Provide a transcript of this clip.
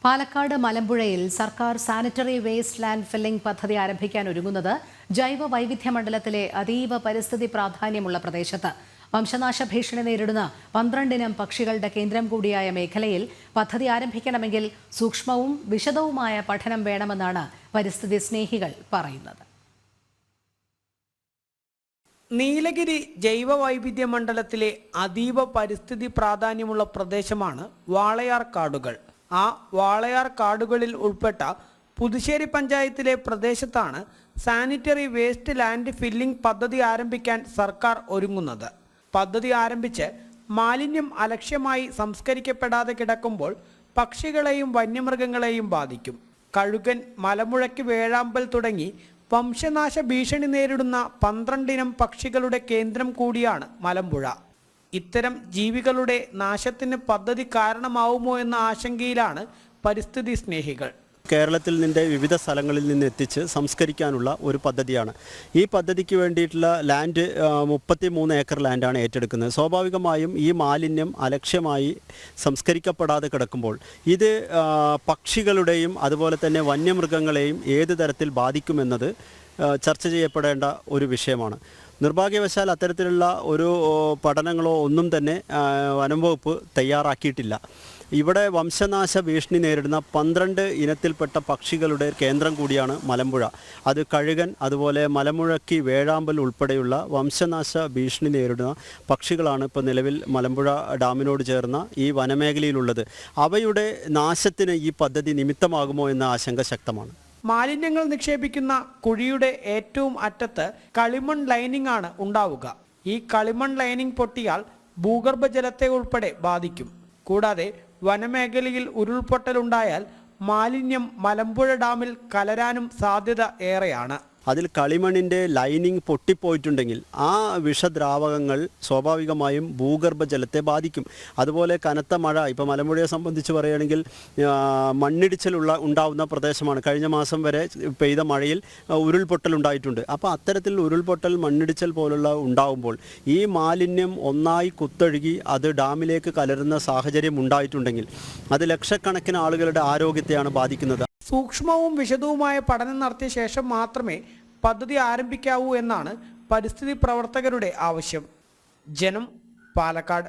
പാലക്കാട് മലമ്പുഴയിൽ സർക്കാർ sanitary waste land filling പദ്ധതി ആരംഭിക്കാൻ ഒരുങ്ങുന്നത് ജൈവ വൈവിധ്യ മണ്ഡലത്തിലെ അതീവ പരിസ്ഥിതി പ്രാധാന്യമുള്ള പ്രദേശത്ത്. വംശനാശ ഭീഷണി നേരിടുന്ന 12 ഇനം പക്ഷികളുടെ കേന്ദ്രം കൂടിയായ മേഖലയിൽ പദ്ധതി ആരംഭിക്കണമെങ്കിൽ സൂക്ഷ്മവും വിശദവുമായ പഠനം വേണമെന്നാണ് പരിസ്ഥിതി സ്നേഹികൾ പറയുന്നത്. നീലഗിരി ജൈവ വൈവിധ്യ മണ്ഡലത്തിലെ അതീവ പരിസ്ഥിതി പ്രാധാന്യമുള്ള പ്രദേശമാണ് വാളയാർ കാടുകൾ. ആ വാളയാർ കാടുകളിൽ ഉൾപ്പെട്ട പുതുശ്ശേരി പഞ്ചായത്തിലെ പ്രദേശത്താണ് സാനിറ്ററി വേസ്റ്റ് ലാൻഡ് ഫില്ലിംഗ് പദ്ധതി ആരംഭിക്കാൻ സർക്കാർ ഒരുങ്ങുന്നത്. പദ്ധതി ആരംഭിച്ച് മാലിന്യം അലക്ഷ്യമായി സംസ്കരിക്കപ്പെടാതെ കിടക്കുമ്പോൾ പക്ഷികളെയും വന്യമൃഗങ്ങളെയും ബാധിക്കും. കഴുകൻ, മലമുഴക്കി, വേഴാമ്പൽ തുടങ്ങി വംശനാശ ഭീഷണി നേരിടുന്ന 12 ഇനം പക്ഷികളുടെ കേന്ദ്രം കൂടിയാണ് മലമ്പുഴ. ഇത്തരം ജീവികളുടെ നാശത്തിന് പദ്ധതി കാരണമാവുമോ എന്ന ആശങ്കയിലാണ് പരിസ്ഥിതി സ്നേഹികൾ. കേരളത്തിൽ നിന്റെ വിവിധ സ്ഥലങ്ങളിൽ നിന്ന് എത്തിച്ച് സംസ്കരിക്കാനുള്ള ഒരു പദ്ധതിയാണ്. ഈ പദ്ധതിക്ക് വേണ്ടിയിട്ടുള്ള ലാൻഡ് 33 ഏക്കർ ലാൻഡാണ് ഏറ്റെടുക്കുന്നത്. സ്വാഭാവികമായും ഈ മാലിന്യം അലക്ഷ്യമായി സംസ്കരിക്കപ്പെടാതെ കിടക്കുമ്പോൾ ഇത് പക്ഷികളുടെയും അതുപോലെ തന്നെ വന്യമൃഗങ്ങളെയും ഏത് തരത്തിൽ ബാധിക്കുമെന്നത് ചർച്ച ചെയ്യപ്പെടേണ്ട ഒരു വിഷയമാണ്. നിർഭാഗ്യവശാൽ അത്തരത്തിലുള്ള ഒരു പഠനങ്ങളോ ഒന്നും തന്നെ വനം വകുപ്പ് തയ്യാറാക്കിയിട്ടില്ല. ഇവിടെ വംശനാശ ഭീഷണി നേരിടുന്ന 12 ഇനത്തിൽപ്പെട്ട പക്ഷികളുടെ കേന്ദ്രം കൂടിയാണ് മലമ്പുഴ. അത് കഴുകൻ, അതുപോലെ മലമുഴക്കി, വേഴാമ്പൽ ഉൾപ്പെടെയുള്ള വംശനാശ ഭീഷണി നേരിടുന്ന പക്ഷികളാണ് ഇപ്പോൾ നിലവിൽ മലമ്പുഴ ഡാമിനോട് ചേർന്ന ഈ വനമേഖലയിലുള്ളത്. അവയുടെ നാശത്തിന് ഈ പദ്ധതി നിമിത്തമാകുമോ എന്ന ആശങ്ക ശക്തമാണ്. മാലിന്യങ്ങൾ നിക്ഷേപിക്കുന്ന കുഴിയുടെ ഏറ്റവും അറ്റത്ത് കളിമൺ ലൈനിങ് ആണ് ഉണ്ടാവുക. ഈ കളിമൺ ലൈനിങ് പൊട്ടിയാൽ ഭൂഗർഭജലത്തെ ഉൾപ്പെടെ ബാധിക്കും. കൂടാതെ വനമേഖലയിൽ ഉരുൾപൊട്ടലുണ്ടായാൽ മാലിന്യം മലമ്പുഴ ഡാമിൽ കലരാനും സാധ്യത ഏറെയാണ്. അതിൽ കളിമണ്ണിൻ്റെ ലൈനിങ് പൊട്ടിപ്പോയിട്ടുണ്ടെങ്കിൽ ആ വിഷദ്രാവകങ്ങൾ സ്വാഭാവികമായും ഭൂഗർഭജലത്തെ ബാധിക്കും. അതുപോലെ കനത്ത മഴ, ഇപ്പോൾ മലമ്പുഴയെ സംബന്ധിച്ച് പറയുകയാണെങ്കിൽ ഉണ്ടാവുന്ന പ്രദേശമാണ്. കഴിഞ്ഞ മാസം വരെ പെയ്ത മഴയിൽ ഉരുൾപൊട്ടലുണ്ടായിട്ടുണ്ട്. അപ്പോൾ അത്തരത്തിൽ ഉരുൾപൊട്ടൽ, മണ്ണിടിച്ചൽ പോലുള്ള ഉണ്ടാകുമ്പോൾ ഈ മാലിന്യം ഒന്നായി കുത്തൊഴുകി അത് ഡാമിലേക്ക് കലരുന്ന സാഹചര്യം ഉണ്ടായിട്ടുണ്ടെങ്കിൽ അത് ലക്ഷക്കണക്കിന് ആളുകളുടെ ആരോഗ്യത്തെയാണ് ബാധിക്കുന്നത്. സൂക്ഷ്മവും വിശദവുമായ പഠനം നടത്തിയ ശേഷം മാത്രമേ പദ്ധതി ആരംഭിക്കാവൂ എന്നാണ് പരിസ്ഥിതി പ്രവർത്തകരുടെ ആവശ്യം. ജനം, പാലക്കാട്.